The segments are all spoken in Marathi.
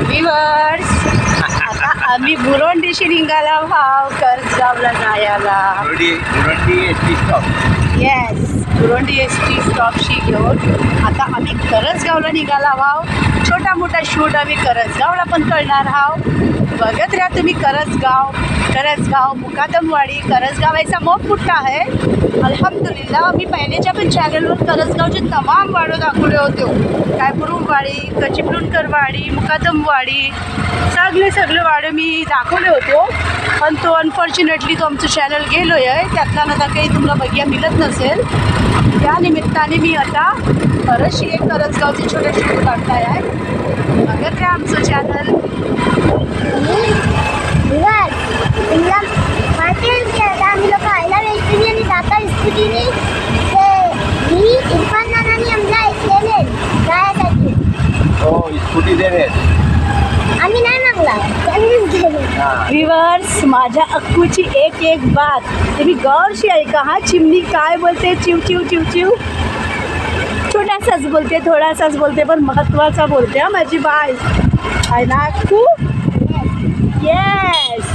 व्ह्यूअर्स, आता आम्ही बुरोंडीशी निघाला भाव करसगावला जायला. Yes, Burondi ST. स्टॉपशी घेऊन आता आम्ही करसगावला निघाला भाव. छोटा मोठा शूट आम्ही करसगावला पण करणार आहोत. बघत राहा तुम्ही करसगाव मुकादमवाडी. करसगाव ऐसा बहुत मोठा है अल्हम्दुलिल्लाह. मी पहिलेच्या पण चॅनलवर करसगावचे तमाम वाडे दाखवले होते. काय बुरुमवाडी, कचिपलुणकरवाडी, मुकादमवाडी, सगळे वाडे मी दाखवले होते. पण तो अनफॉर्च्युनेटली तो आमचं चॅनल गेलो आहे. त्यातला ना काही तुम्हाला बघायला मिळत नसेल. त्या निमित्ताने मी आता परत एक करसगावचे छोटे शूट काढताय आहे. बघत राहा आमचं चॅनल. व्ह्यूअर्स, माझ्या अक्कूची एक बात तुम्ही गौरशी ऐका. हा चिमणी काय बोलते? चिव चिव चिव चिव. छोटासाच बोलते, थोडासाच बोलते, पण महत्त्वाचा बोलते. हा माझी बाय आहे ना अक्कू. येस,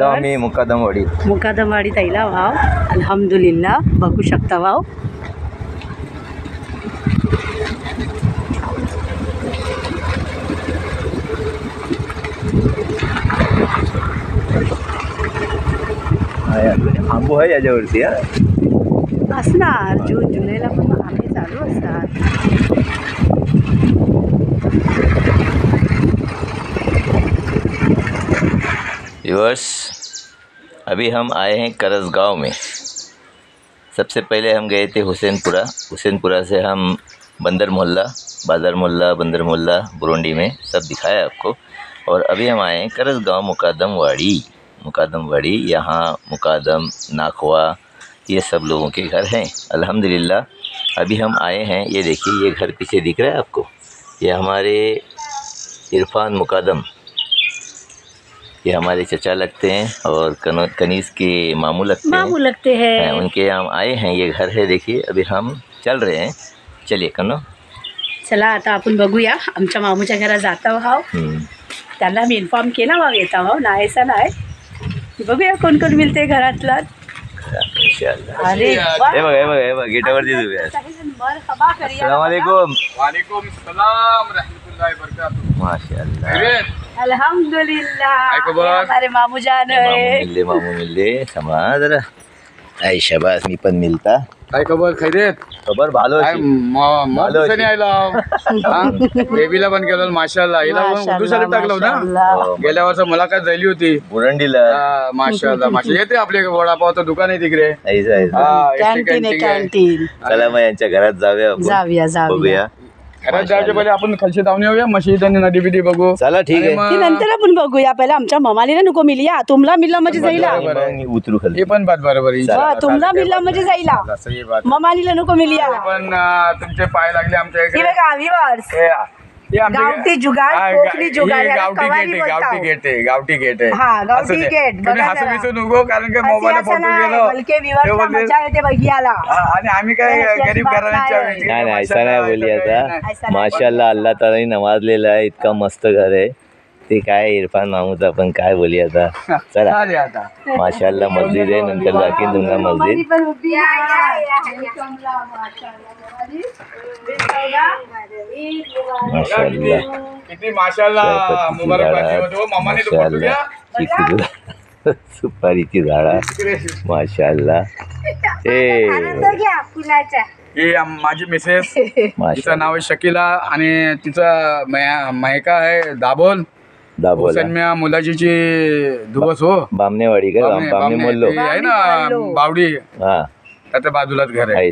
आम्ही मुकादमवाडी ताईला वाव. अल्हम्दुलिल्लाह, बघू शकता वाव. आंबो आहे याच्यावरती. असणार जून जुलैला पण आंबे चालू असतात. व्यूअर्स, अभी हम आए हैं करसगांव में. सबसे पहले हम गए थे हुसैनपुरा से हम बंदर मोहल्ला, बाज़ार मोहल्ला, बंदर मोहल्ला, बुरोंडी में सब दिखाया आपको. और अभी हम आए हैं करसगांव मुकादमवाड़ी. यहाँ मुकादम, नाखवा, ये सब लोगों के घर हैं अल्हम्दुलिल्लाह. अभी हम आए हैं, ये देखिए ये घर पीछे दिख रहा है आपको. ये हमारे इरफान मुकादम, ये हमारे चचा लगते हैं और कनीस के मामू लगते हैं. उनके यहाँ आए हैं. ये घर है, देखिए. अभी हम चल रहे हैं. चलिए कनो, चला आता आपण बघूया. आमच्या मामूच्या घरात जाता आहो. त्यांना मी इन्फॉर्म केला भाव येता भाव नाहीसा नाही. बघूया कोण कोण मिळते घरातला. अरे बघा गेटावरती मरहबा करूया. अस्सलामुअलैकुम. वालेकुम सलाम रहमतुल्लाहि वबरकातुहू. माशाअल्लाह, अल्हम्दुलिल्लाह. हमारे मामू जान है. मामू मिलले समाज जरा. आई शाबाश, मी पण मिलता. काय खबर? खैरेत? खबर भालो दिवसांनी आयला. बेबीला पण केलं माशाअल्लाह. हिला पण उर्दू शाळेत टाकलं ना. गेल्या वर्ष मुलाखत झाली होती बुरंडीला. माशाअल्लाह माशाअल्लाह. येते आपले वडापावचं दुकान आहे तिकडे. कॅन्टीन. चला मग यांच्या घरात जाऊया, बघूया. घरात जायच्या पहिले आपण खालची धावून येऊया. मशीद आणि नदी बिदी बघू. चला ठीक आहे. ती नंतर आपण बघूया. पहिला आमच्या ममालीला नको मिलिया. तुमला मिळला म्हणजे जाईला. उतरू खाली. हे पण बात बरोबर आहे. तुमला मिळला म्हणजे जाईला. सही बात. ममालीला नको मिलिया. पण तुमचे पाय लागले आमच्या हे बघा व्ह्यूअर्स, गावठी जुगाड, कोकणी जुगाड, गावठी गेट आहे. हा, गावठी गेट. तुम्ही हसू बिसू नको, कारण की मोबाईल फोटो गेलो मजा येते बघियाला. आणि आम्ही काय गरीब घराण्याच्या नाही ऐसा नाही बोली आता. माशाअल्लाह, अल्लाह ताला नवाजलेला आहे. इतका मस्त घर आहे. ते काय इरफान मामूचा पण काय बोली आता. चला आता माशाअल्लाह. मस्जिद आहे, नंतर दाखीन तुमका मस्जिद. माशाअल्लाह, किती माशाअल्लाह. मुबारक सुपारीची झाडा. माशाअल्लाह. ही माझी मिसेस, तिचं नाव आहे शकीला आणि तिचा महका आहे दाबोल. सन्म्या मुलाजीची दुबस हो. बामनेवाडी का? बामने मोल्लो आहे ना, बावडी. हा, त्याच्या बाजूला घर आहे.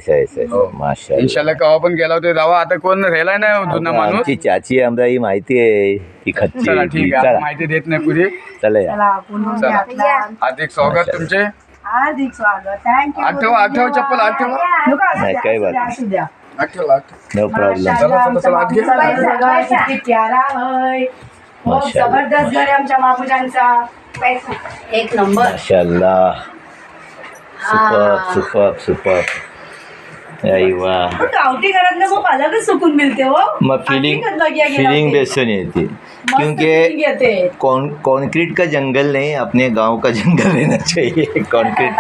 माशाअल्लाह. इंशाल्लाह केव्हा पण गेला होता जावा. आता कोण राहिलाय नाही जुना माणूस. आमची चाची आमदा ही माहिती आहे. ती खच्ची. चला ठीक आहे, माहिती देत नाही पुढे. चला हार्दिक स्वागत तुमचे. हार्दिक स्वागत. थँक्यू. आठव चप्पल आठव. नाही काही बात नाही. आठव नो प्रॉब्लेम. किती प्यारा है. खूप जबरदस्त घर आहे आमच्या मापूजांचा. एक नंबर. माशाअल्लाह. Super super super. अरे वाह, पण गावठी घरातलं मग अलगच सुकून मिळते हो. मग फीलिंग हकीकत बघिया गेला फीलिंग ते. बेस्ट नहीं थी मस्त क्योंकि feeling येते. कंक्रीट का जंगल नहीं, अपने गांव का जंगल रहना चाहिए. कंक्रीट,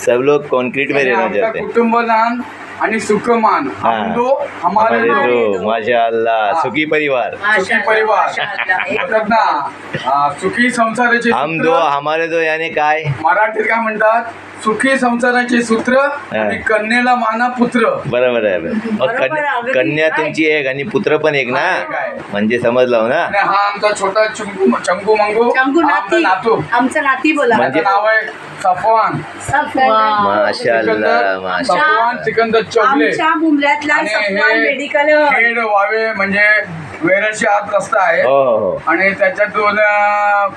सब लोग कंक्रीट में रहना आमचा चाहते हैं. कुटुंब लहान आणि सुखमान, हाँ. हम दो हमारे हमारे दो. दो, माशाअल्लाह, सुखी परिवार. सुखी परिवार म्हणतात ना, सुखी संसाराचे हम सूत्र. दो हमारे दो यानी काय? मराठीत काय म्हणतात, सुखी संसाराचे सूत्र आणि कन्येला माना पुत्र. बरोबर आहे. मग बरोबर, अगदी कन्या काय? तुमची एक आणि पुत्र पण एक ना, काय? म्हणजे समजलं हो ना. आणि हा आमचा छोटा चंगू मंगू, चंगू हा आमचा नाती, नातू. आमचं नाती बोला. म्हणजे- त्याचं नाव आहे सफवान. माशाअल्लाह, माशाअल्लाह. सफवान सिकंदर चोगले. आमच्या मुंबऱ्यातला आणि सफवान हे मेडिकल. खेड वावे म्हणजे वेराची आत रस्ता आहे. हो हो. आणि त्याच्यातून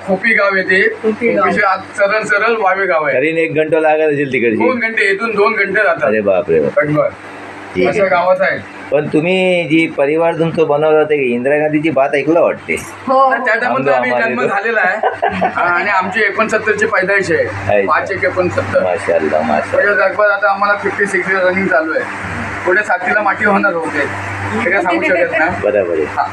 खोपी गाव येते. खोपी गाव. खोपीच्या आत सरळ सरळ वावे गाव आहे. तरी 1 घंटा लागत असेल तिकडची. 2 घंटे इथून 2 घंटे जातात. अरे बापरे बाप. बरोबर. अशा गावात आहे. पण तुम्ही जी परिवार तुमचं बनवलं होतं की इंदिरा गांधीची बात ऐकलं वाटते. हो त्या टायमात आम्ही जन्म झालेला आहे आणि आमची 69ची पैदाइश आहे. आहे. 5/1/69. माशाअल्लाह, माशाअल्लाह. त्याच्या जागभर आता आम्हाला 56 रनिंग चालू आहे. पुढे 7ला माती होणार होते, ते काय सांगू शकत नाही. बरोबर आहे. हा.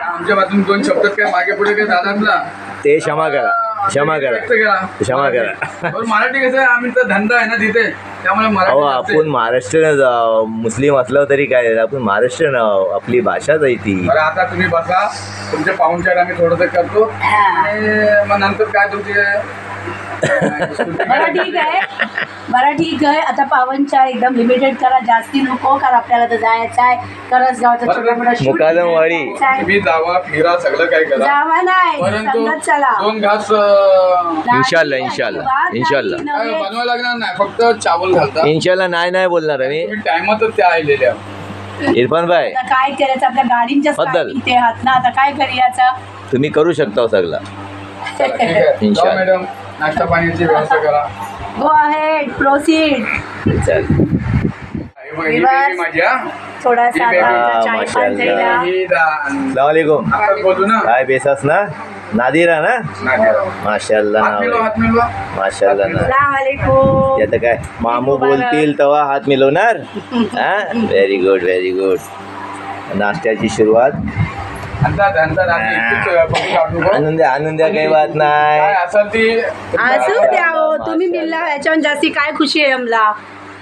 आमच्या बाजून 2 शब्दात काय मागे पुढे काय दादांना ते क्षमा करा, क्षमा करा, व्यक्त करा. क्षमा करा. पण मराठी कसं आहे, आमचा धंदा आहे ना तिथे, त्यामुळे अहो मराठी आपण महाराष्ट्रीयन, मुस्लिम असलं तरी काय, आपण महाराष्ट्रीयन आहो. आपली भाषाच आहे ती. बरं आता तुम्ही बसा, तुमचे पाहुणचार आम्ही थोडंसं करतो आणि मग नंतर काय तुमचे बरं ठीक आहे, बरं ठीक आहे. आता पावनच्या एकदम लिमिटेड करा, जास्ती नको, कारण आपल्याला तर जायचं आहे करसगावचा छोटा मोठा shoot मुकादमवाडी. करायचा आहे. तुम्ही जावा, फिरा, सगळं काय करा, जावा नाही परंतु संगत चला. 2 घास इन्शाल्लाह, इन्शाल्लाह, इन्शाल्लाह. काय बनवायला लागणार नाही, फक्त चावल घालता. इन्शाल्लाह नाही नाही बोलणार आहे तुम्ही टायमातच त्या आलेल्या. मी. इरफान भाई, आता काय करायचं, आपल्या गाडींच्या बद्दल. ते हात ना, आता काय करूयाचं. तुम्ही करू शकता हो सगळं. चला, ठीक आहे. जाऊ इन्शाल्लाह. मॅडम, नाश्ता पाण्याची व्यवस्था करा. Go ahead, proceed. चल. ही baby माझी, हा. थोडासा ही baby. आता चाय माशाअल्लाह. पान जाईला. ही अस्सलामुअलैकुम. आता बोलू ना. काय बेसास ना, नादिरा ना. माशाअल्लाह हात नाव मिळवा, आहे. हात मिळवा. माशाअल्लाह ना. अस्सलामुअलैकुम. आता काय मामू बोलतील तेव्हा हात मिळवणार. हा, व्हेरी गुड, व्हेरी गुड. नाश्त्याची सुरुवात. अंदाज आम्ही इतकीच बघू काढू बघ. आनंद्या काही बात नाही. काय असेल ती असू द्या हो, तुम्ही मिळला याच्यावर जास्ती काय खुशी आहे आम्हाला.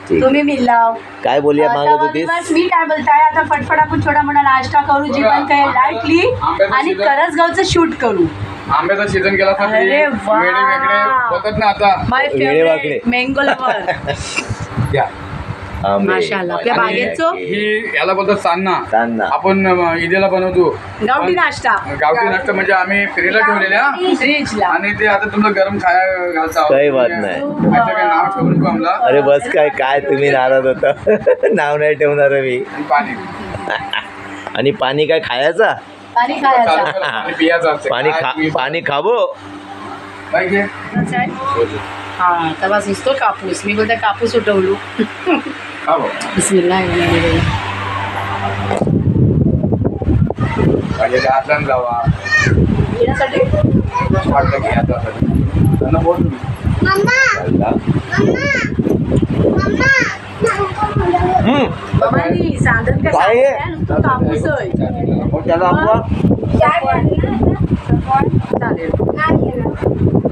ठीक. तुम्ही मिळलाव. काय बोलूया आता मागत होतीस? बस मी काय बोलताय, आता फटफट आपण छोटा मोठा नाश्ता करू, जी पण काही लाईटली, आणि करसगावचं शूट करू. आंब्याचा सीझन गेला तर अरे वा. वेगळे वेगळे होतात ना आता. माय वेडेवाकडे. Favourite mango lover. या. आंबे. माशाअल्लाह. आपल्या आणि बागेचं ही याला बोलतात सान्ना. सान्ना. आपण ईदेला बनवतो गावठी नाश्ता. गावठी नाश्ता, म्हणजे आम्ही फ्रीला ठेवलेल्या फ्रीजला. आणि ते आता तुम्हाला गरम खाया घालता आहोत. काही बात नाही. त्याचं काही नाव ठेवू नको आम्हाला. अरे बस काय काय तुम्ही नाराज होता. नाव नाही ठेवणार आहे मी. आणि पाणी आणि पाणी काय खायचा? पाणी चालू खायचं. करा, पाणी पियाचं असते. पाणी काय तुम्ही- पाणी खाबो. काय घे? हा, तेव्हा सुचतो कापूस. मी बोलते कापूस उठवलो. हा भाऊ. बिस्मिल्लाह. पाहिजे ते आतून जावा. येण्यासाठी वाटलं की आता त्यांना बोल तुम्ही. मामानी सांगत का काय आहे? सांगताय, नुसतं कापूस आहे. मग त्याला आपला चालेल.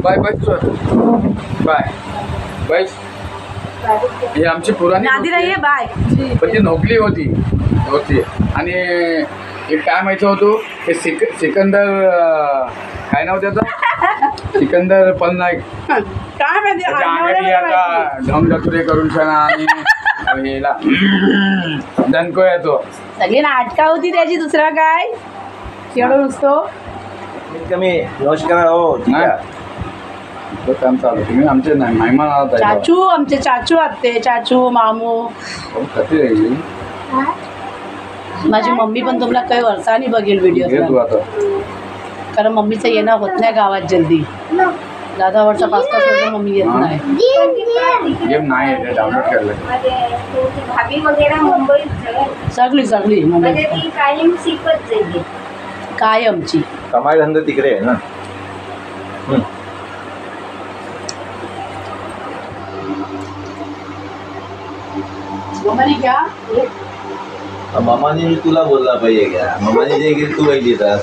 Bye bye sir. Bye bye. ही आमची पुराणी नादिरा ये बाय. पण ती नोकरी होती आणि एक काय माहिती होतो ते सिकंदर काय नाव त्याचं, सिकंदर पलनाईक. काय माहिती त्याच्या आम्हाला अंगाने नाही आता माहिती. ढमढतुरे करून छाना आणि हेला दणको येतो. सगळी नाटका होती त्याची, दुसरा काय केवढं नुसतो. कमी नमस्कार हो. ठीक आहे. तो काम चालू. तुम्ही आमचे नाही मेहमान आहात. चाचू, आमचे चाचू आत्ते, चाचू मामू. खाते राहिली. माझी मम्मी पण तुम्हाला काही वर्षांनी बघेल घे तू व्हिडिओ, आता. कारण मम्मीचं येणं होत नाही गावात जल्दी. 10 वर्ष 5 वर्ष मम्मी येत नाही. गेम नाही आहे डाउनलोड करायला. भाभी वगैरे मुंबईत सगळी मम्मी म्हणजे ती कायम शिकत जाईल. काय आमची. कमाई धंदा तिकडे आहे ना. मम्माने घ्या. मामाने तुला बोलला पाहिजे क्या मामाने जे गेली तू पाहिजे तर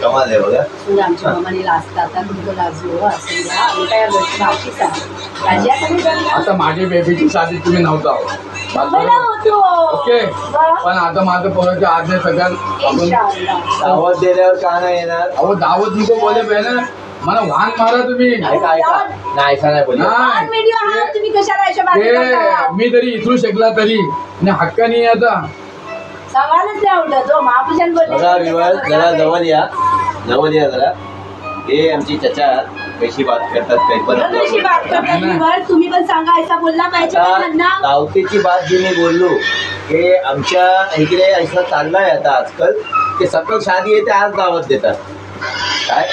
कमाल आहे बघा. म्हणजे आमच्या मम्माने लाजता आता तुमचं लाजू असं घ्या. आणि काय भावशीच आहे राज्याकडे जाणार. आता माझी बेबीची शादी तुम्ही नव्हता मुंबईला होतो. ओके. पण आता माझं पोराच्या आज नाही सगळ्यात इंशाअल्लाह. दावत दिल्यावर का नाही येणार. अहो दावत नको बोले बहिण मला वाहन मारा तुम्ही. ऐका नाही ऐका नाही बोलला. हा व्हिडिओ हा तुम्ही कशाला अशा बाजूला ते करता? मी तरी इथू शकला तरी हक्कानी आता सांगायलाच नाही आवडत हो महापूजन बघा विवर जरा जवळ या जरा. हे आमची चचा कशी बात करतात काही पण कशी बात करतात विवर? तुम्ही पण सांगा ऐसा बोलला पाहिजे का त्यांना? दावतेची बात जी मी बोललो हे आमच्या इकडे असं चाललंय आता आजकाल ते सकल शादी आहे ते आज दावत देतात काय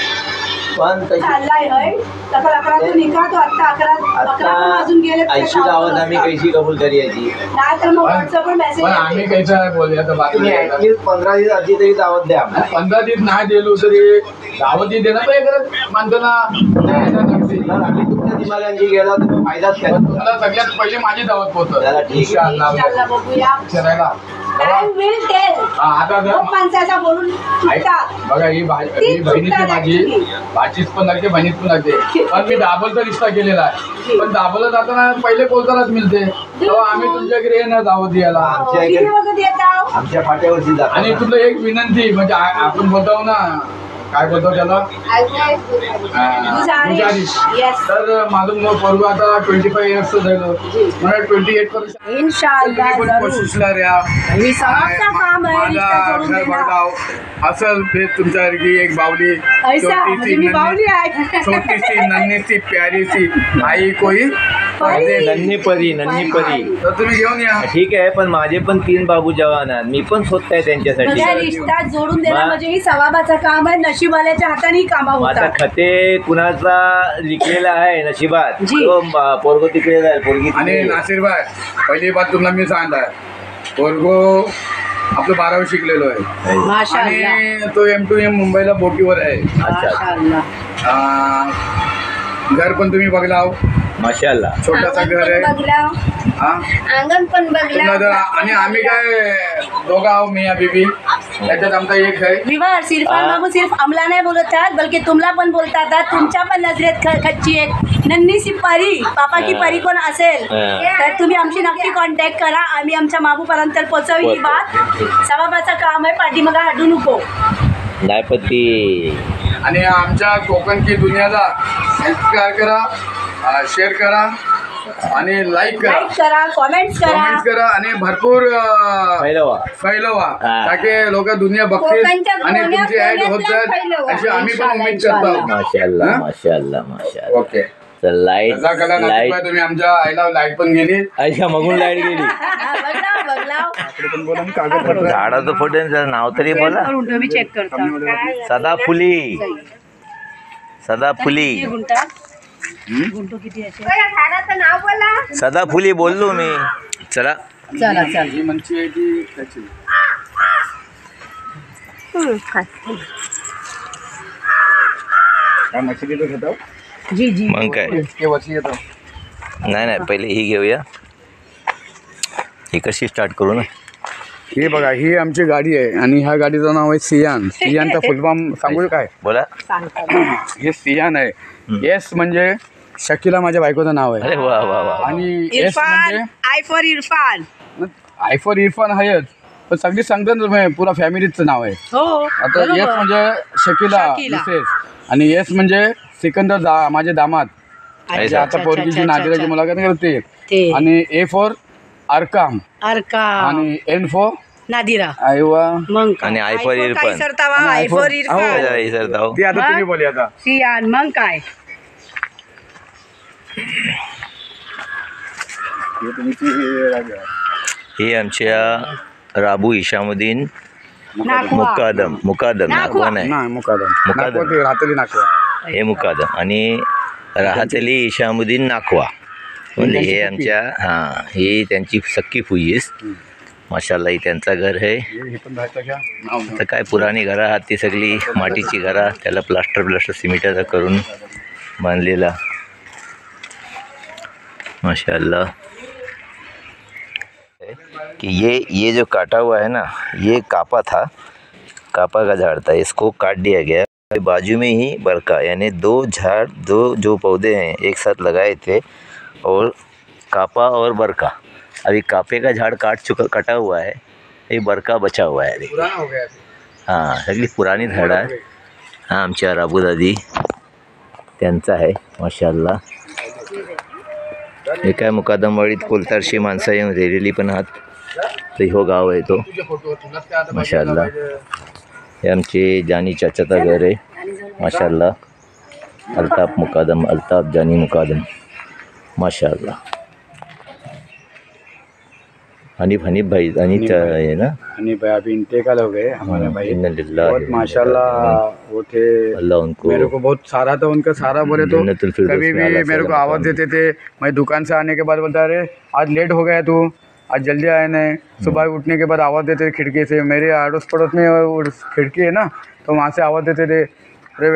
पण तशी चाललाय होय सकाळ 11 निघा तो आता 11 पण वाजून गेले आता तर 80 दावत आम्ही असतात. कशी कबूल करायची. नाही तर मग व्हॉट्सअपवर मेसेज पण आम्ही काहीच बोलूया तर बाकी तुम्ही ऍटलीस्ट 15 दिवस आधी तरी दावत द्या आम्हाला. 15 दिवस नाही दिलो तरी दावती देणार पाहिजे करत माणसाला. जर आम्ही तुमच्या दिमागांची गेला तर फायदाच काय तुम्हाला सगळ्यात पहिले माझी दावत पोहोचत चला, ठीक आहे. इंशाअल्लाह बघूया. विचारायला टाइम विल टेल. आता जर खूप माणसाचा बोलून ऐक, चुकतात. बघा ही बहिणीची माझी भाचीच पण लागते बहिणीत पण लागते पण मी दाबलचा रिश्ता केलेला आहे. पण दाबलं जाताना पहिले बोलतानाच मिळते तेव्हा आम्ही तुमच्याकडे येणार दावत द्यायला. आमच्या किती इकडे वखत येताव? आमच्या फाट्यावरची जात आणि तुला एक विनंती म्हणजे आपण बोलतो ना काय बोलतो त्याला गुजारिश. Yes. तर माझं पोरगं आता 25 इयर्स झालं मला 28 वर्ष इंशाअल्लाह तुम्ही पण जरूर. कोशिशला राहा. आणि सवाबचं काम आहे रिश्ता माझा जोडून घर देणं. भडगाव असल ते तुमच्यासारखी एक बावली ऐसा म्हणजे मी बावली आहे. छोटीसी नन्हीसी प्यारीसी आई कोई परी. नन्ही परी तर तुम्ही घेऊन या. ठीक आहे पण माझे पण 3 बाबू जवान आहेत मी पण शोधताय बघा त्यांच्यासाठी. रिश्ता जोडून देणं मा- म्हणजे ही सवाबाचं काम आहे. नशिबाल्याच्या हाताने कामा आता होतात. खते कुणाचा लिखलेला आहे नशिबात जी. तो पोरगो तिकडे जाईल पोरगी आणि तिकडे. नासिरबाई पहिली बात तुम्हाला मी सांगताय पोरगो आपलं 12वी शिकलेलो आहे माशाअल्लाह. आणि तो M2M मुंबईला बोटीवर आहे. अच्छा माशाअल्लाह. घर पण तुम्ही बघलाव माशाल्लाह. छोटासा घर आहे. हा अंगण पण तुम्हाला जर- आणि आम्ही काय दोघं आहो मिया बीबी त्याच्यात आमचा एक आहे. विवर सिर्फान बाबू सिर्फ अमला नाही बोलत आहेत बल्कि तुमला पण बोलतात आहेत. तुमच्या पण नजरेत खच्ची एक नन्ही सी परी पापा की परी कोण असेल तर तुम्ही आमची नक्की कॉन्टॅक्ट करा. आम्ही आमच्या मागूपर्यंत पोहोचवी ही बात. सवाबाचं काम आहे पाठीमागा हटू नको. नाही पण ती आणि आमच्या कोकण की दुनियाला सबस्क्राईब करा शेअर करा आणि लाईक करा लाईक करा कॉमेंट्स करा. कमेंट करा आणि भरपूर फैलवा हा. ताकि लोक दुनिया बघतील कोकणच्या आणि कोण्या- तुमची ऍड होत कोण्यातल्या जाईल फैलवा. अशी आम्ही पण उमेद इंशाअल्लाह. करतो. माशाल्लाह हा? माशाल्लाह ओके तर लाईट जजाकल्ला तुम्ही आमच्या आईला लाईट पण गेली. अच्छा मगून लाईट गेली. बघलाव. झाडाचं फोटोचं नाव तरी बोला. मी चेक करतो. सदाफुली किती गुंठा? गुंठो किती असे? झाडाचं नाव बोला. सदाफुली बोललो मी. चला चला चला. ही मंची आहे ती त्याची. काय मच्छी तो घेतो जी जी. मग काय हे वरची येतो. नाही पहिले ही घेऊया. ही कशी स्टार्ट करू ना. ही बघा ही आमची गाडी आहे आणि ह्या गाडीचं नाव आहे सियान. सियानचा फुलफॉर्म सांगू काय बोला. हे सियान आहे. येस म्हणजे शकीला माझ्या बायकोचं नाव आहे अरे वा वा वा. आणि येस इरफान म्हणजे I for Irfan. I for Irfan आहेच पण सगळी सांगतात ना पुरा फॅमिलीचं नाव आहे. हो आता येस बरोबर. म्हणजे शकीला शकीला. मिसेस आणि येस म्हणजे सिकंदर माझे दामाद अच्छा, जे आता अच्छा, पोरगीची अच्छा, नादिराची अच्छा. मुलाखत करते. ते आणि ए फॉर अरकाम अर्का आणि एन फॉर नादिरा. आयवा. मग आणि आय फॉर इरफान. काय सरतावा आणि I I for- for Irfan. जरा हे सरता हो. ती आता हा? तुम्ही बोली आता सियान मग काय. हे तुमची ही आमच्या राबू इशामुद्दीन नाखवा. मुकादम नागवा नाही नाही मुकादम मुकादम. नागवा ते राहतली नागवा. हे मुकादम आणि राहतली इशामुद्दीन नाखवा म्हणजे हे आमच्या हां ही त्यांची सख्खी फुईस. माशाल्लाह ही त्यांचा घर आहे. हे पण राहायचं घ्या नाव तर काय पुराणी घरं आहात ती सगळी मातीची घरं त्याला प्लास्टर सिमेंटाचा करून बांधलेला. माशाल्लाह कि ये जो काटा हुआ है ना, ये कापा था, कापा का झाड़ था, इसको काट दिया गया। बाजू में ही बरका, यानी दो जो पौधे हैं एक साथ लगाए थे, और कापा और बरका। अभी कापे का झाड़ कटा हुआ है, ये बरका बचा हुआ है। पुराना हो गया. हां, सगळी पुराणी झाडं आहे. हा आमच्या राबू दादी त्यांचा आहे माशाअल्लाह. हे काय मुकादमवाडीत कोलतारशी माणसं येऊन रेलेली पण आहात. तर हो गाव आहे तो माशाअल्लाह. हे आमचे जानी चाचाचा घर आहे माशाअल्लाह. अल्ताफ जानी मुकादम माशाअल्लाह. हनीफ भाई है ना. हनीफ भाई अभी इंतकाल हो गए हमारे भाई. बहुत माशाल्लाह वो थे. अल्लाह उनको, मेरे को बहुत सारा था उनका. सारा बोले तो कभी भी मेरे को आवाज़ देते थे. मैं दुकान से आने के बाद बोलता अरे आज लेट हो गया तू, आज जल्दी आया नहीं. सुबह उठने के बाद आवाज़ देते थे खिड़की से. मेरे अड़ोस पड़ोस में खिड़की है ना, तो वहाँ से आवाज़ देते थे, अरे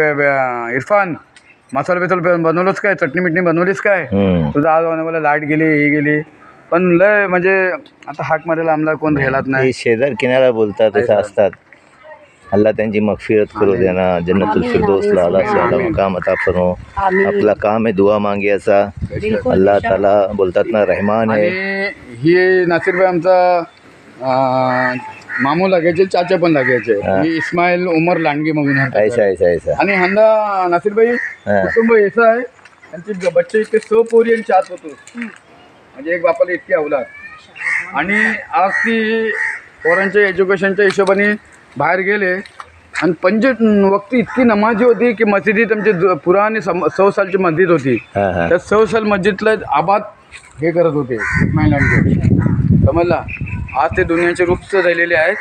इरफान मसाला बिसाला बनवलंच काय, चटणी मिटणी बनवलीच काय, तुझं आज मला लाईट गेली ही गेली. पण लय म्हणजे आता हाक मारायला आम्हाला कोण राहिलाच नाही. शेजार किनारा बोलतात तसं असतात. अल्लाह त्यांची मगफिरत करू देना, जन्नतुल फिरदौसला अला मकाम अता फरमाओ. आपला काम आहे दुआ मागायचा. अल्लाह ताला बोलतात ना रहमान आहे. आणि हे नासिरभाई आमचा मामू लागायचे, चाचा पण लागायचे. मी इस्माईल उमर लांडगे म्हणून ऐसा. आणि हंदा नासिरभाई कुटुंब ऐसा आहे. त्यांचे बच्चे इतके 100 पोरी आणि 4 होतो, म्हणजे एक बापाला इतकी औलाद. आणि आज ती पोरांच्या एज्युकेशनच्या हिशोबाने बाहेर गेले. आणि 5 वक्ती इतकी नमाजी होती की मस्जिदीत आमची पुराणी 100 सालची मस्जिद होती. त्या 100 साल मस्जिदला आबाद हे करत होते महिलांचे, समजला. आज ते दुनियाचे रूप झालेले आहेत.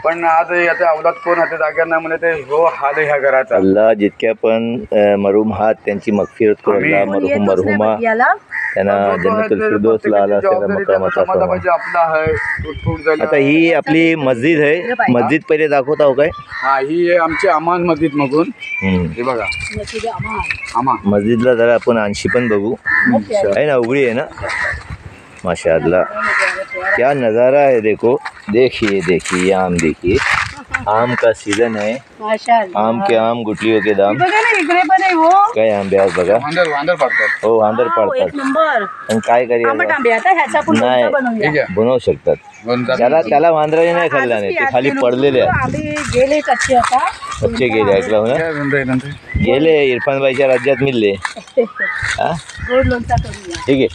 पण आज याचा अवलाद कोण आहे जाग्यावर नाही म्हणे. ते हो हाल आहे ह्या घराचा. अल्लाह जितक्या पण मरूम हात त्यांची मगफिरत करू. अल्लाह मरहुमा त्यांना जन्नतुल फिरदौसला आला त्याला मकामाचा फरमाओ. आपला आहे. आता ही आपली मस्जिद आहे. मस्जिद पहिले दाखवता हो काय. हा ही आहे आमची अमान मस्जिद मगून. हे बघा अमान मस्जिदला जरा आपण आणशी पण बघू आहे ना, उघडी आहे ना माशाअल्लाह. क्या नज़ारा है, देखिए आम देखिए. आम का सीजन है. आम के आम गुटलियों के दाम. काय आंबे आहेत बघा. वांदर पाडतात. हो वांदर पाडतात. पण काय करूया नाही, बनवू शकतात. त्याला वांदराने नाही खाल्ला नाही, ते खाली पडलेले आहेत. कच्चे गेले ऐकलं हो ना. गेले इरफान भाईच्या राज्यात मिळले. हा ठीक आहे.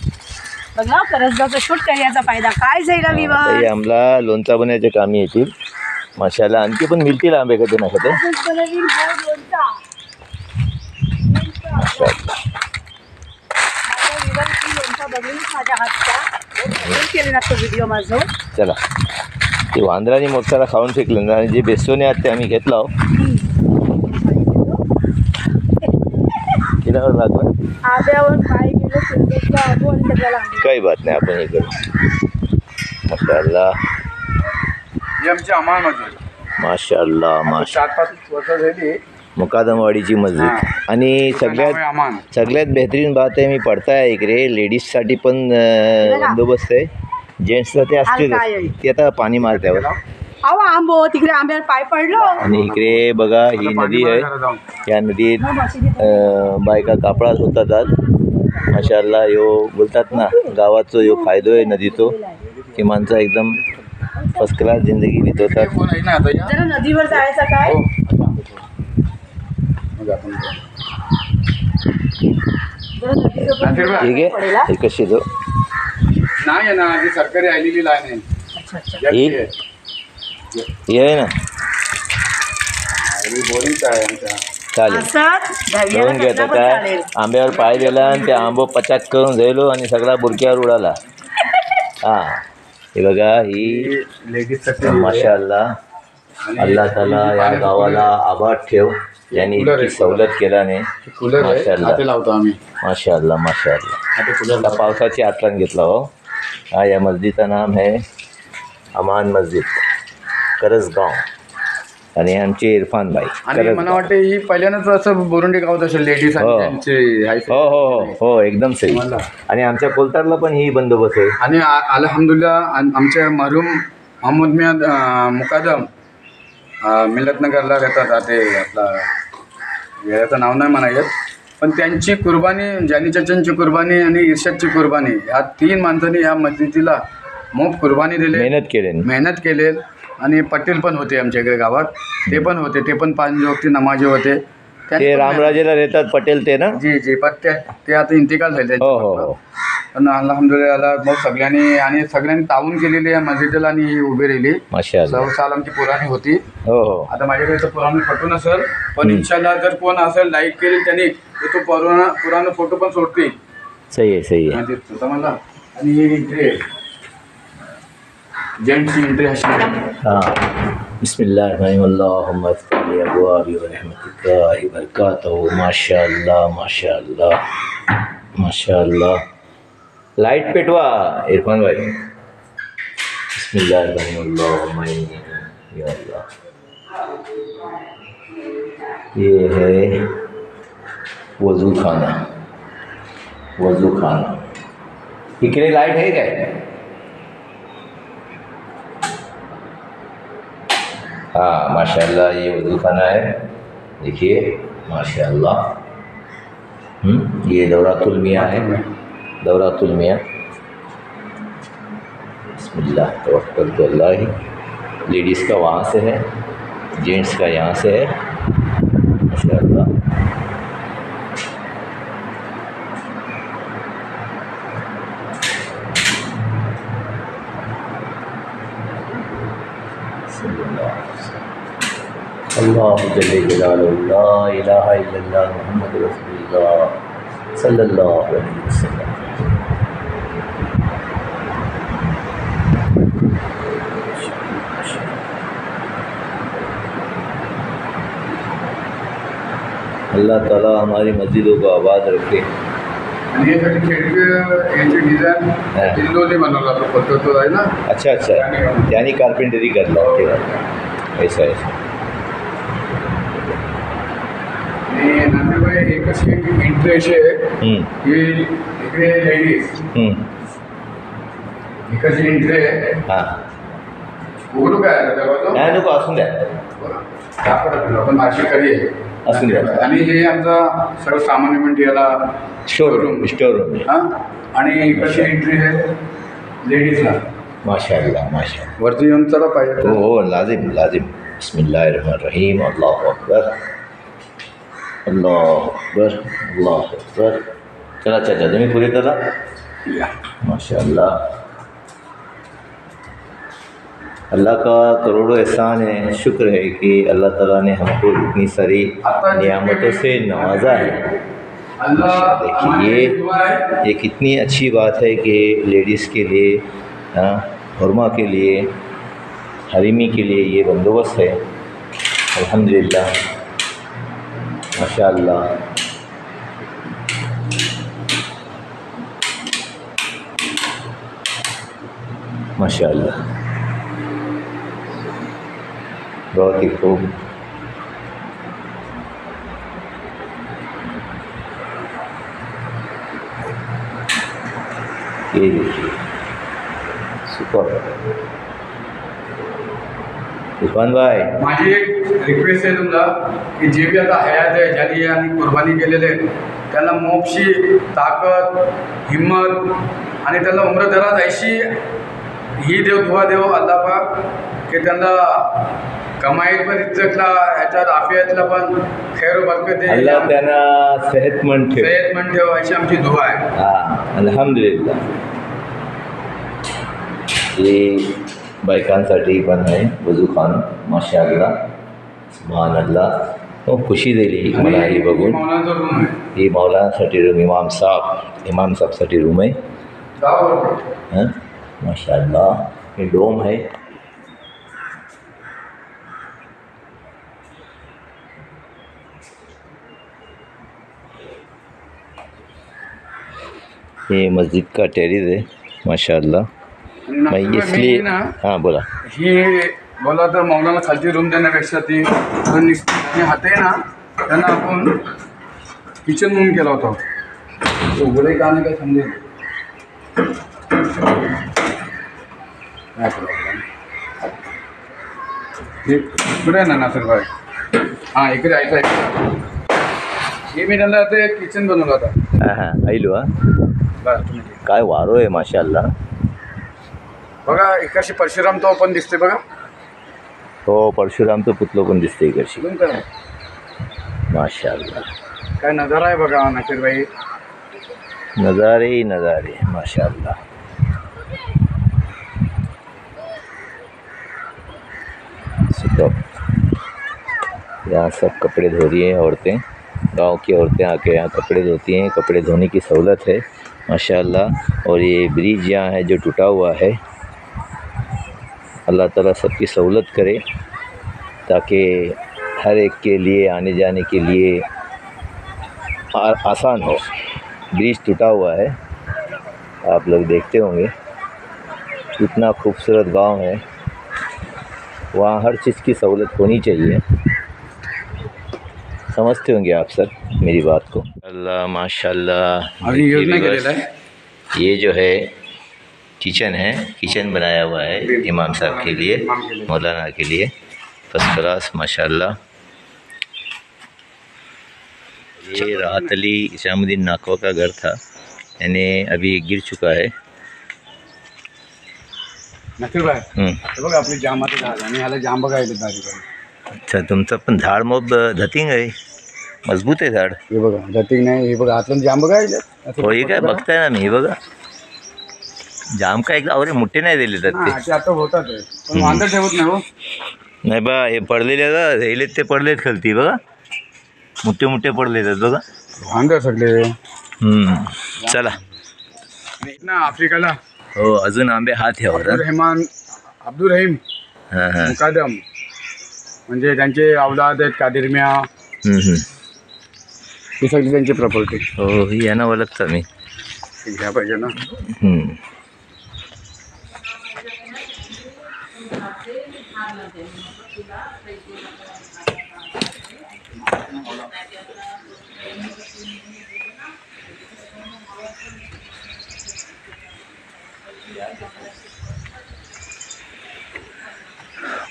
शूट करण्याचा फायदा काय जाईल विवाह. आम्हाला लोणचा बनवायचे कामी येतील माशाअल्लाह. आणखी पण मिळतील आंबे कधी ना कधी. व्हिडिओ माझं. चला ते वांदराने मोगसाला खाऊन फेकलं ना, आणि जे बेसोने आहेत ते आम्ही घेतला. किनावर लागलं काही बात नाही, आपण हे करू. माशाअल्लाह माशाअल्लाह. 4-5 वर्ष झाली मुकादमवाडीची मस्जिद. आणि सगळ्यात बेहतरीन बात आहे, मी पडताय इकडे लेडीजसाठी पण बंदोबस्त आहे. जेंट्सला ते असतील, ते आता पाणी मारत्यावर. आंबो तिकडे आंब्यावर पाय पडलो. आणि इकडे बघा ही नदी आहे. या नदीत बायका कापडात होतात आज माशाअल्लाह. यो बोलतात ना गावाचो यो फायदो आहे नदीचो, की माणसं एकदम फर्स्ट क्लास जिंदगी बितवतात. जरा नदीवर जायचं काय. ठीक आहे. हे कशी तो नाही ना, जी सरकारी आलेली लाईन आहे ही आहे ना. बोरिंग आहे आमच्या. चालेल घेऊन घेता काय. आंब्यावर पाय दिला आणि ते आंबो पचाक करून जायलो आणि सगळा बुरक्यावर उडाला. हां हे बघा ही माशाअल्लाह. अल्लाह ताला या गावाला आबाद ठेव, यांनी इतकी सवलत केल्याने. माशाअल्लाह माशाअल्लाह माशाअल्लाह. पावसाची आतरण घेतला हो. हा या मस्जिदचं नाम है अमान मस्जिद, करसगाव. आणि आमचे इरफान भाई आणि मला वाटतं ही पहिल्यांदाच असं बोरुंडे गावात असेल लेडीज आणि हो. त्यांचे हो हो हो हो एकदम सही. मला. आणि आमच्या कोलतारला पण ही बंदोबस्त आहे. आणि अल्हम्दुलिल्लाह आमच्या मरहूम मोहम्मद मियाद मुकादम मिलतनगरला राहतात. ते आपला याचं नाव नाही म्हणायचं, पण त्यांची कुर्बानी, जानी चाचांची कुर्बानी आणि इर्शादची कुर्बानी, ह्या 3 माणसांनी ह्या मस्जिदीला मोफ कुर्बानी दिली, मेहनत केले. आणि पटेल पण होते आमच्या इकडे गावात, ते पण होते, ते पण 5 वक्ती नमाजी होते. ते रामराजेला राहतात पटेल ते ना. जी पण ते आता इंतिकाल झाले. हो हो हो. पण अल्हम्दुलिल्लाह मग सगळ्यांनी तावून केलेली या मस्जिदला आणि ही उभी राहिली. माशाअल्लाह. 100 साल आमची पुराणी होती. हो हो. आता माझ्याकडे तर पुराण फोटो नसेल, पण इन्शाल्लाह जर कोण असेल लाईक केली त्यांनी तर तो पुराण फोटो पण सोडतील. सही आहे सही आहे. समजला. आणि ही एंट्री जेंट्सची एंट्री अशी. हां. बिस्मिल्लाहिर्रहमानिर्रहीम. अब्वाबि व रहमतिका व बरकातहू. माशाअल्लाह माशाअल्लाह माशाअल्लाह. लाइट पेटवा इरफान भाई. बिस्मिल्लाहिर्रहमानिर्रहीम. या अल्लाह. ये है वज़ू खाना. इकडे लाइट है काय? हाँ माशाअल्लाह ये वज़ू खाना है. देखिए माशाअल्लाह. ये दौरातुल मियाँ है. दौरातुल मियाँ. बिस्मिल्लाह तवक्कलतु अल्लाह. लेडीज़ का वहाँ से है, जेंट्स का यहाँ से है. माशाअल्लाह. अल्लाह जल्ले जलालुहु ला इलाहा इल्लल्लाह मुहम्मद रसूलुल्लाह सल्लल्लाहु अलैहि वसल्लम. अल्लाह ताला हमारी मस्जिदों को आबाद रखे. आणि यासाठी खिडकी यांची डिझाईन दिल्लोने बनवला तो पद्धत आहे ना. अच्छा त्याने कार्पेंटरी करला. ऐसा ऐसा. आणि नंतर एक अशी एंट्री अशी आहे की इकडे लेडीज एक अशी एंट्री आहे. हां उघडू काय दरवाजा नाही नको असून द्या. आपण मार्केटकडे आहे असून द्या. आणि हे आमचा सर्व सामान्य म्हणजे याला स्टोर. हां. आणि एक अशी एंट्री आहे लेडीजला. माशाअल्लाह माशाअल्लाह. वरती येऊन चला पाहिजे. हो हो लाजिम. बिस्मिल्लाहिर्रहमानिर्रहीम. अल्लाहु अकबर अल्लाहु अकबर अल्लाहु अकबर. चला चाचा तुम्ही पुढे चला. माशाअल्लाह. अल्लाह का करोड़ों एहसान है. शुक्र है कि अल्लाह ताला ने हमको इतनी सारी नियामतों से नवाजा है. देखिए ये कितनी अच्छी बात है कि लेडीज़ के लिए, हुर्मा के लिए, हरीमी के लिए ये बंदोबस्त है. अल्हम्दुलिल्लाह माशाअल्लाह. माशाअल्लाह बहुत ही खूब. ये देखिए सुपर. इरफान भाई माझी एक रिक्वेस्ट आहे तुमला की जे बी आता हयात आहे ज्यांनी आणि कुर्बानी केलेले आहेत त्याला मोक्षी ताकद, हिम्मत आणि त्याला उम्र जायशी ही दुआ देव अल्लाह पाक की त्यांना कमाईत पण इज्जतला ह्याच्यात आफियतला पण खैर बरकत दे. अल्लाह त्यांना सेहतमंद ठेव अशी आमची दुआ आहे. हां अल्हम्दुलिल्लाह. हे बायकांसाठी पण आहे वजू खान. माशाअल्लाह सुभान अल्लाह. खूप खुशी दिली मला ही बघून. मौलानाचा रूम आहे. ही मौलानासाठी रूम. इमाम साहबसाठी रूम आहे. हां माशाअल्लाह. हे डोम है. ये मस्जिद का टेरिस है माशाअल्लाह. मैं इसलिए हाँ बोला. ही बोला तर मौलाना खालची रूम देण्यापेक्षा ती हात आहे ना त्यांना आपण किचन रूम केला होता. उघडे का नाही काय समजेल इकडे आहे ना नासरबाई. हां इकडे ऐका हे मी त्यांना ते किचन बनवलं होता. हां हां आईलो हा बरं तुम्ही काय वारो आहे माशाल्लाह. बघा इकडची परशुराम तो पण दिसते बघा. हो परशुरामचं पुतलं पण दिसते इकडची बघून करा माशाल्लाह. काय नजारा आहे बघा नासिरबाई. नज़ारे ही नज़ारे माशाल्लाह. यहाँ सब कपड़े धो रही हैं औरतें. गांव की औरतें आके यहाँ कपड़े धोती हैं. कपड़े धोने की सहूलत है माशाल्लाह. और ये ब्रिज यहाँ है जो टूटा हुआ है. अल्लाह ताला सबकी सहूलत करे ताकि हर एक के लिए आने जाने के लिए आसान हो. ब्रिज टूटा हुआ है आप लोग देखते होंगे. इतना खूबसूरत गांव है. वहाँ हर चीज़ की सहूलत होनी चाहिए. समझते होंगे आप सर मेरी बात को. अल्लाह माशाल्लाह. अभी योजना केलेला आहे. ये जो है किचन है. किचन बनाया हुआ है इमाम साहब के लिए मौलाना के लिए. फर्स्ट क्लास माशाल्लाह. ये राहत अली इस्लामुद्दीन नाकवा का घर था. यानी अभी गिर चुका है. नासिरबाई हे बघा आपली जांबाचं झाड आणि ह्याला जांब काय येतात. अच्छा तुमचं पण झाड मग धतिंग आहे. मजबूत आहे झाड. हे बघा जटिंग नाही. हे बघा आतून जांब काय येतात. हो हे काय बघताय ना मी. हे बघा जाम काय एकदा अरे मोठे नाही दिले तर ते. ते आता होतात पण वांदर ठेवत नाही हो. नाही बा हे पडलेले राहिलेत ते पडलेत खालती बघा. मोठे मोठे पडलेत बघा. वांदर सगळे. चला ना आफ्रिकाला हो अजून आंबे हात ह्यावर. अब्दुल रहीम हां हां मुकादम म्हणजे त्यांचे औलाद आहेत कादिरमिया. ही सगळी त्यांची प्रॉपर्टी. हो ही यांना ओळखता मी. घ्या पाहिजे ना.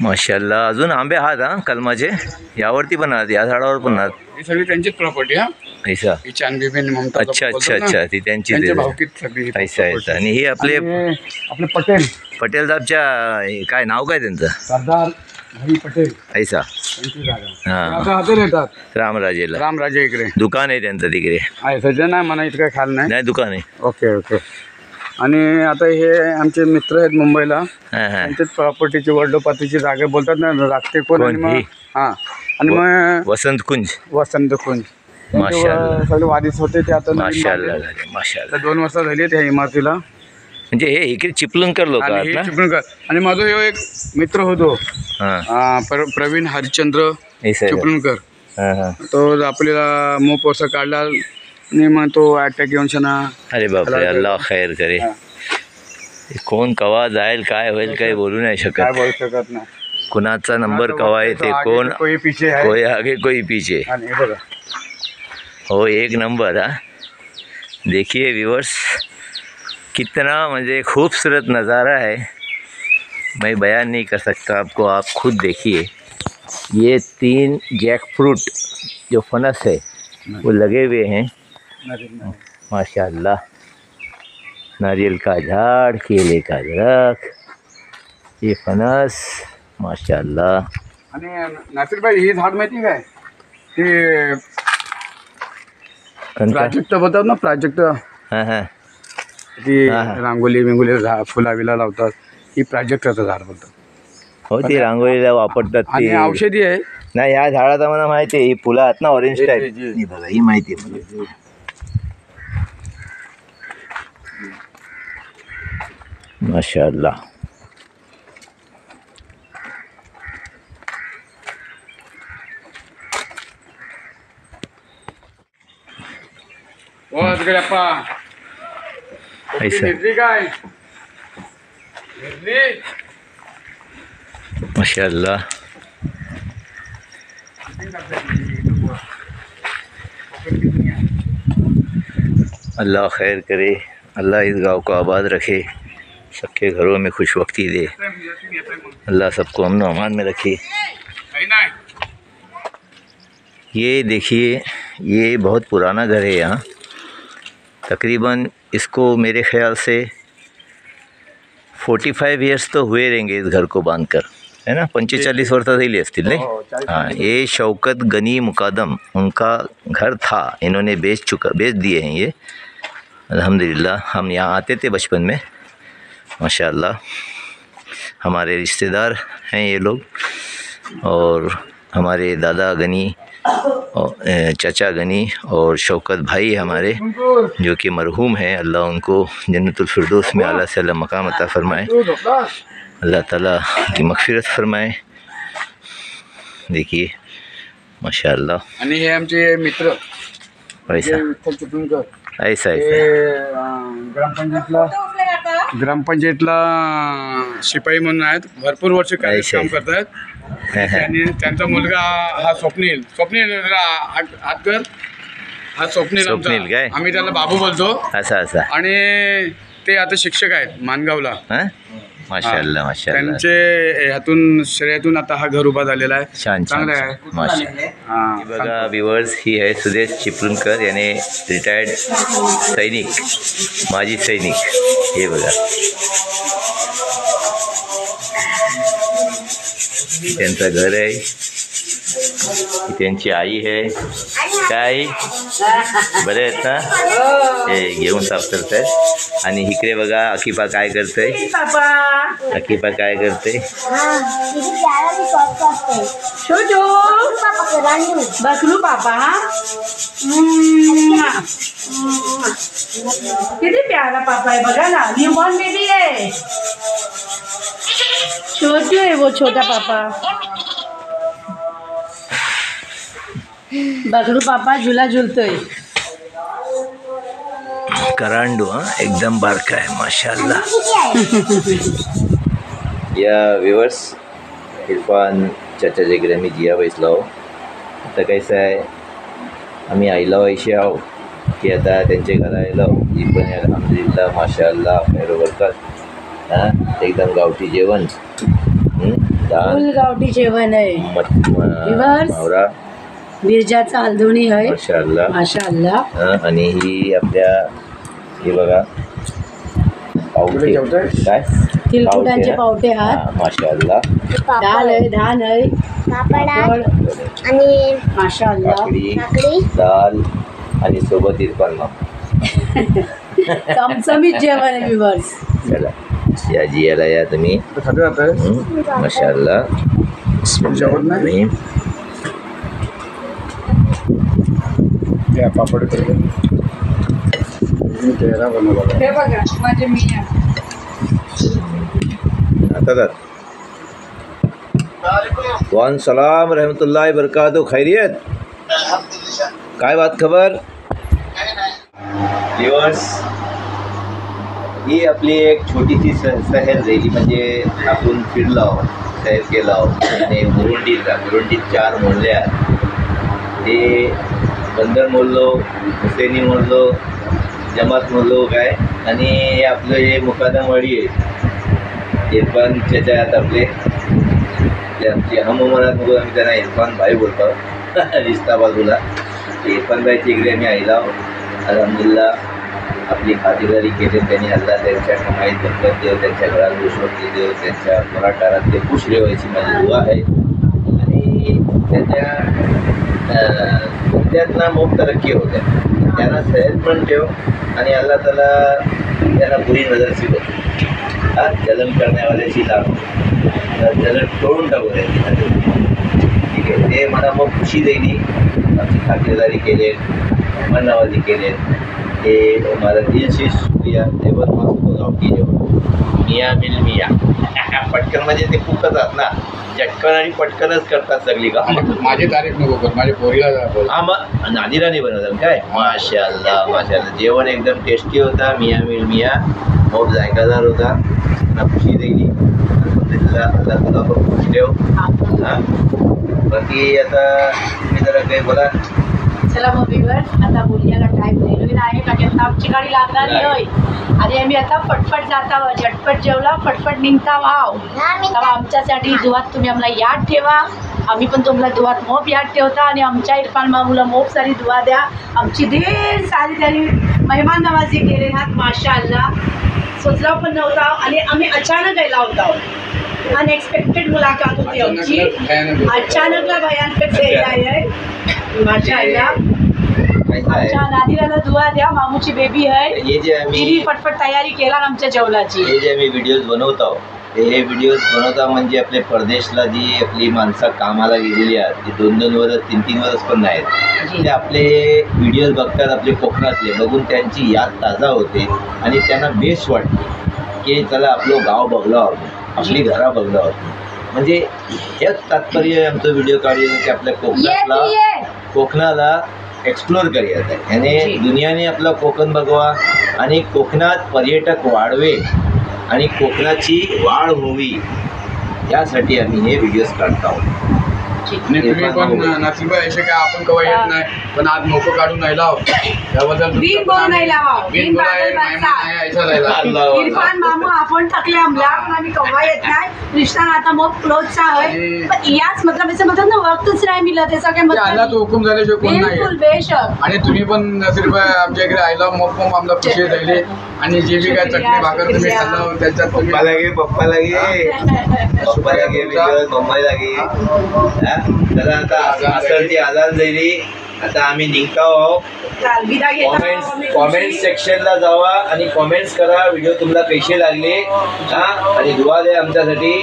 माशाल्लाह. अजून आंबे आहात हा कलमाचे. यावरती पण आहात. या झाडावर पण आहात. ही सगळी त्यांचीच प्रॉपर्टी. हा ऐसा. ही चांदबीबीन ममता. अच्छा अच्छा अच्छा ती त्यांची भावकीत सगळी. ऐसा ऐसा. आणि हे आपले आपले पटेल पटेल साहेबच्या काय नाव काय त्यांचं. सरदार हरी पटेल ऐसा. त्यांची जागा. हां आता हाते येतात रामराजेला. रामराजे इकडे दुकान आहे त्यांचं तिकडे. आहे सध्या नाही म्हणा इतकं काय खाल नाही. नाही दुकान आहे. Okay okay. आणि आता हे आमचे मित्र आहेत मुंबईला. हां हां त्यांच्याच प्रॉपर्टीची वडलोपातीची जागा बोलतात ना राखते कोण. आणि मग ही? हां आणि मग वसंत कुंज. वसंत कुंज माशाल्लाह. सगळे वारीस होते ते आता नवीन माशाल्लाह बांधले. झाले माशाल्लाह. आता 2 वर्ष झाली त्या इमारतीला. म्हणजे हे इकडे चिपळूणकर लोक आणि आहेत हे ना. चिपळूणकर. आणि माझा ह्यो एक मित्र होतो हां प्रवीण हरिश्चंद्र ऐसा. चिपळूणकर. हां हां. तो आपल्याला मोप वसा काढला आणि मग तो अटॅक येऊन शना. अरे बापरे अल्लाह खैर करे. कोण कवा जाईल काय होईल काही बोलू नाही काय शकत. बोलू शकत नाही. कुणाचा नंबर कवा येते आगे कोण. कोई पीछे है. कोई आगे कोई पीछे. आणि हे बघा हो एक नंबर. हाँ देखिए व्यूअर्स कितना मुझे खूबसूरत नज़ारा है. मैं बयान नहीं कर सकता आपको. आप खुद देखिए. ये 3 जैक फ्रूट जो फनस है वो लगे हुए हैं माशाल्लाह. नारियल का झाड़, केले का दरख्त, ये फनस माशाल्लाह. आणि नासिरबाई हे झाड माहिती काय ते प्राजक्त बोलतात ना. प्राजक्त. हां हां ती रांगोली बिंगोली फुला बिला लावतात. ही प्राजक्ताचं झाड बोलतात. हो ती रांगोळीला वापरतात आणि ते. औषधी आहे. नाही या झाडाचा मला माहिती आहे. ही फुलं आहेत ना ऑरेंज टाईप. जी. ही बघा ही माहिती आहे मला. माशाल्लाह. हो तिकडे अप्पा. ऐसा. निर्जी काय निर्जी माशाअल्लाह। अल्लाह खैर करे, अल्लाह इस गांव को आबाद रखे, सबके घरों में खुश वक्ती दे, अल्लाह सबको अमन व अमान में रखे। ये देखिए, ये बहुत पुराना घर है यहाँ, तकरीबन इसको मेरे ख़्याल से 45 ईयर्स तो हुए रहेंगे इस घर को बांधकर, है ना? 45-40 वर्ष झाली असतील नाही? हाँ, ये शौकत गनी मुकादम उनका घर था, इन्होंने बेच दिए हैं ये। अल्हम्दुलिल्लाह, हम यहाँ आते थे बचपन में, माशाअल्लाह। हमारे रिश्तेदार हैं ये लोग, और हमारे दादा गनी और चाचा गनी और शौकत भाई हमारे जो कि मरहूम हैं, अल्लाह उनको जन्नतुल फिरदौस में आला से आला मकाम अता फरमाए, अल्लाह ताला की मगफिरत फरमाए। देखिए माशाअल्लाह। आणि हे आमचे मित्र ऐसा विठ्ठल चिपळूणकर, ऐसा हे ग्रामपंचायतला शिपाई म्हणून आहेत, भरपूर वर्ष काम करतात। आणि त्यांचा मुलगा हा स्वप्नील जरा हात कर, हा स्वप्नील स्वप्नील आमचा, काय? आम्ही त्याला बाबू बोलतो। असा आणि ते आता शिक्षक आहेत मानगावला। हां, माशाअल्लाह माशाअल्लाह। त्यांचे ह्यातून श्रेयातून आता हा घर उभा झालेला आहे, छान चांगलं छान आहे। माशाअल्लाह। हां, बघा व्ह्यूअर्स, ही आहे सुदेश चिपळूणकर, याने रिटायर्ड सैनिक, माजी सैनिक। हे बघा, त्यांचं घर आहे, ही त्यांची आई आहे। काय बरे आहेत ना? हे घेऊन साफ करत आहेत। आणि इकडे बघा अकिपा काय करते, अकिपा काय करते, छोटू बकरू पापा, किती प्यारा पापा है, बघा ना, न्यूबॉर्न बेबी है, छोटू है वो छोटा पापा। बकरू पापा झूला झूलतोय। करांडू, हाँ एकदम बारका है माशाअल्लाह। या व्यूअर्स, इरफान चाचाच्या घरी आम्ही जिया बसलो। आता कसं आहे, आम्ही आयलो अशी आहो की आता त्यांच्या घरा आयलो, ही पण अल्हम्दुलिल्लाह माशाअल्लाह खैर बरकत। हां, एकदम गावठी जेवण, दाल फुल गावठी जेवण आहे, विवर्स, मावरा मिरजाचा हलदोणी आहे, माशाअल्लाह माशाअल्लाह। हां। आणि ही आपल्या, हे बघा पावटे, काय तिलकुटांचे पावटे हात, हां, माशाअल्लाह। डाळ आहे, धान आहे, पापड पापड, आणि माशाअल्लाह। काकडी, दाल आणि सोबत इरफान मामा। चमचमीत जेवण आहे विवर्स। चला या जियाला या तुम्ही, खाते जात माशाअल्लाह। जेवण पापड करते, चेहरा बनवला। हे बघा माझे मिया, आता वान सलाम रहमतुल्लाहि बरकातहू, खैरियत? काय बात खबर? व्यूअर्स, ही आपली एक छोटीशी सहल झाली, म्हणजे आपण फिरलो, सैर केला। आणि बुरुंडीत 4 मोहल्ले आहेत, ते बंदर मोहल्लो, हुसैनी मोहल्लो, जमात मोहल्लो काय, आणि हे आपलं हे मुकादमवाडी आहे। इरफान चाचा आहेत आपले आमची हम उमरात, नको आम्ही त्यांना इरफान भाई बोलतो, रिश्ता बाजूला। इरफान भाईच्या इकडे आम्ही आयला, अल्हम्दुलिल्लाह आपली खातिरदारी केली त्यांनी। अल्लाह त्यांच्या कमाईत बरकत देव, त्यांच्या घरात खुशवक्ती देव, त्यांच्या मराठारात ते खुश रेवायची माझी दुआ आहे। आणि त्यांच्या त्यातनं मोठ तरक्की होत्या, त्यांना सहज पण ठेव, आणि अल्लाह ताला त्यांना बुरी नजर शिकव। हा जलन करण्यावाल्याची लागू, जलन तोडून टाकू द्यायची, ठीक आहे? ते मला मग खुशी देईली, आमची खातिरदारी केले, मनावाजी केले, ते मला दिलशी शुक्रिया। जेवण मस्त गावठी जेवण, मिया मिल मिया, पटकन म्हणजे ते खूपच आहात ना, चटकन आणि पटकनच करतात सगळी का। माझी तारीफ नको कर, माझ्या पोरीला बोल। हा, मग नादिरा नाही बनवतात काय? माशाअल्लाह माशाअल्लाह, जेवण एकदम टेस्टी होता, मिया मिल मिया, बहुत जायकादार होता। सगळ्यांना खुशी दिली अल्हम्दुलिल्लाह. अल्लाह तुला पण खुश ठेव. हां बाकी आता तुम्ही जरा काही बोला. चला मग व्ह्यूअर्स, आता बोलण्याला टाईम दिलेला आहे का की आता आमची गाडी लागणारी होय आणि आम्ही आता पटपट जाता झटपट जेवला पटपट निघता व्हाव. तेव्हा आमच्यासाठी दुआत तुम्ही आम्हाला याद ठेवा, आम्ही पण तुम्हाला दुआत मोप याद ठेवता आणि आमच्या इरफान मामूला मोप सारी दुआ द्या. आमची ढेर सारी त्यांनी मेहमान नवाजी केले आहात माशाअल्लाह. सोचला पण नव्हता आणि आम्ही अचानक यायला होता. अनएक्सपेक्टेड मुलाकात होती आमची, अचानकला भयानक आहे माशाअल्लाह. आमच्या नादिराला दुआ द्या, मामूची बेबी आहे. हे जे आम्ही तिने पटपट तयारी केला आमच्या जेवणाची. हे जे आम्ही व्हिडिओज बनवतो हे व्हिडिओज बनवता म्हणजे आपले परदेशला जी आपली माणसं कामाला गेलेली आहेत ती 2-2 वर्ष 3-3 वर्ष पण नाहीत, ते आपले व्हिडिओज बघतात आपले कोकणातले, बघून त्यांची याद ताजा होते आणि त्यांना बेस्ट वाटते की चला आपलं गाव बघलं आपली घरा बघलं. म्हणजे हेच तात्पर्य आमचं व्हिडिओ काढून की आपल्या कोकणाला एक्सप्लोर करूयात आहे याने दुनियाने आपलं कोकण बघवा आणि कोकणात पर्यटक वाढवे आणि कोकणाची वाढ व्हावी यासाठी आम्ही हे व्हिडिओज काढत आहोत. आणि तुम्ही पण नसीबा असे काय आपण कवा येत नाही पण आज मोको काढून राहिला त्याबद्दल बीन बोलून नाही लावा, बीन बादल इरफान मामू आपण टाकले आमला पण आम्ही कवा येत नाही. रिश्ता आता मग क्लोजचा आहे पण याच मतलब ऐसे मतलब ना वक्तच नाही मिळत त्याचा काय मतलब तो हुकूम झाल्याशिवाय कोण नाही. बिलकुल बेशक. आणि तुम्ही पण नसीबा आमच्या इकडे आयला मग आम्हाला खुशी राहिले आणि जे बी काय चटणी भाकर तुम्ही खाल्लं त्याच्यात पप्पा लागे पप्पा लागे मम्मी लागे. चला आता असरची आजान झाली, आता आम्ही निघतो आहोत. कॉमेंट सेक्शनला जावा आणि कॉमेंट्स करा व्हिडिओ तुम्हाला कसे लागले आणि दुआ द्या आमच्यासाठी.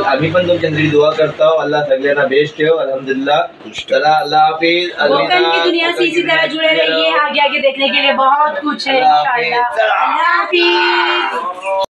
आम्ही पण तुमच्यासाठी दुआ करतो. अल्लाह सगळ्यांना बेस्ट ठेव. अल्हम्दुलिल्लाह. चला अल्लाह हाफिज. कोकण की दुनिया से इसी तरह जुड़े रहिए, आगे आगे देखने के लिए बहुत कुछ है इंशाअल्लाह. अल्लाह हाफिज.